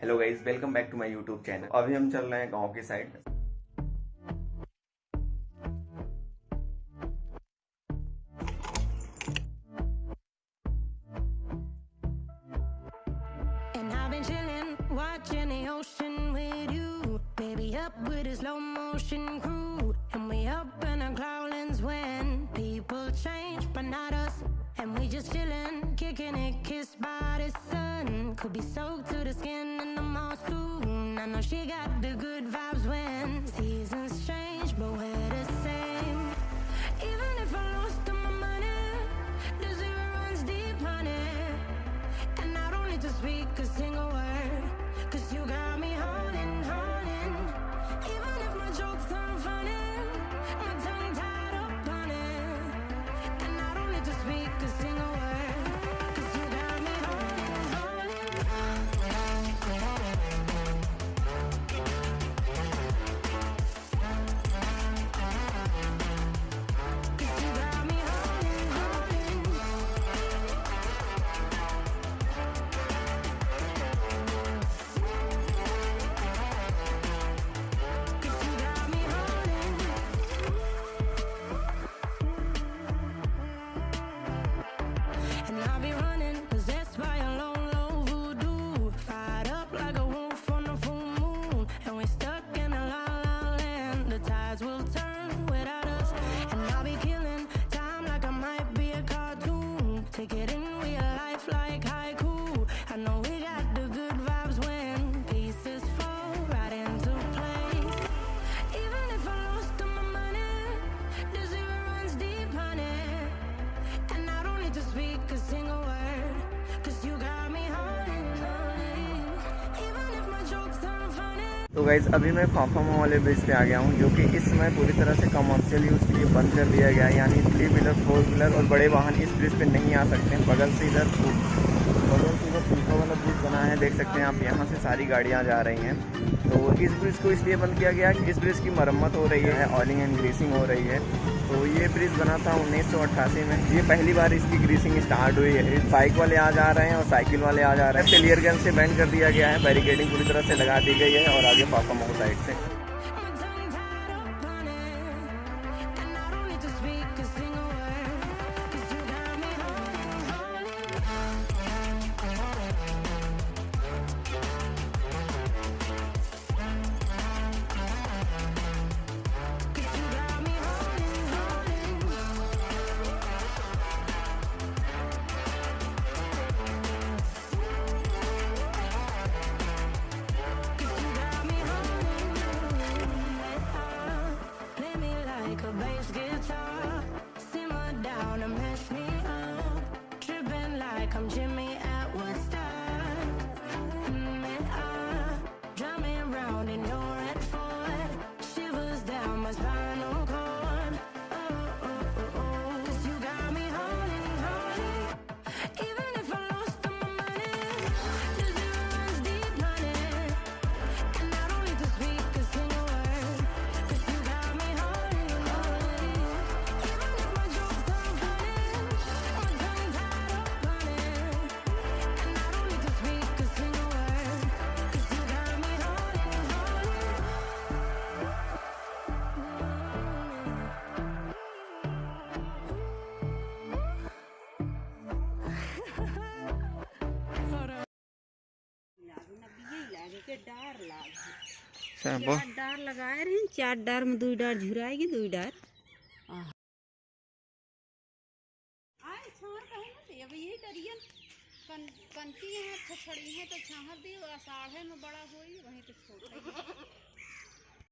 Hello guys, welcome back to my YouTube channel. अभी हम चल रहे हैं गांव के side. And we just chillin', kicking it, kissed by the sun. Could be soaked to the skin in the mall soon. I know she got the good vibes when seasons change, but we're the same. Even if I lost all my money, the zero runs deep, honey. And I don't need to speak a single word, 'cause you got me holding, holding. Even if my jokes aren't funny, my tongue tied up on it. And I don't need to speak a single word, 'cause you got me holding, holding. 'Cause you got me holding, holding. Cause you got me holding. And I'll be running, possessed by a low, low voodoo. Fired up like a wolf on a full moon. And we're stuck in a la la land. The tides will turn without us. And I'll be killing time like I might be a cartoon. Take it in real life like haiku. I know we got the good vibes when pieces fall right into place. Even if I lost all my money, the zero runs deep, honey. And I don't need to speak a single word, 'cause you got me holding, holding. Even if my jokes aren't funny. तो guys अभी मैं फाफामऊ वाले bridge पे आ गया हूँ, जो कि इस समय पूरी तरह से कमर्शियल यूज़ के लिए बंद कर दिया गया है। यानी 3 व्हीलर 4 व्हीलर और बड़े वाहन इस ब्रिज पे नहीं आ सकते हैं। बगल से इधर फीका वाला ब्रिज बना है, देख सकते हैं आप। यहाँ से सारी गाड़ियाँ जा रही हैं। तो इस ब्रिज को इसलिए बंद किया गया कि इस ब्रिज की मरम्मत हो रही है, ऑयलिंग एंड ग्रीसिंग हो रही है। तो ये ब्रिज बना था 1988 में। ये पहली बार इसकी ग्रीसिंग स्टार्ट हुई है। बाइक वाले आ जा रहे हैं और साइकिल वाले आ जा रहे हैं। क्लियर गन से बैंड कर दिया गया है, बैरिकेडिंग पूरी तरह से लगा दी गई है। और आगे फाफामऊ साइड से My tongue tied up on it. And I don't need to speak a single word, 'cause you got me holding, holding. Cause you got me holding, holding. Cause you got me holding. Play me like a bass guitar, simmer down and mash me up, tripping like I'm Jimmy at Woodstock. Drumming round in your red Ford, shivers down my spinal cord. Oh. 'Cause you got me holding, holding. Even if I lost all my money, the zero runs deep, honey. And I don't need to speak a single word, 'cause you got me holding, holding. Even if my jokes aren't funny, my tongue tied up on it. And I don't need to speak a single word, 'cause you got me holding, holding. डार लगाए रहे 4 डार में 2 डार झुराएगी 2 डार आए छोड़ कहे ना। अब यही करियन कंती है छछड़ी है तो छाहर दी और आषाढ़े में बड़ा होई वहीं पे छोड़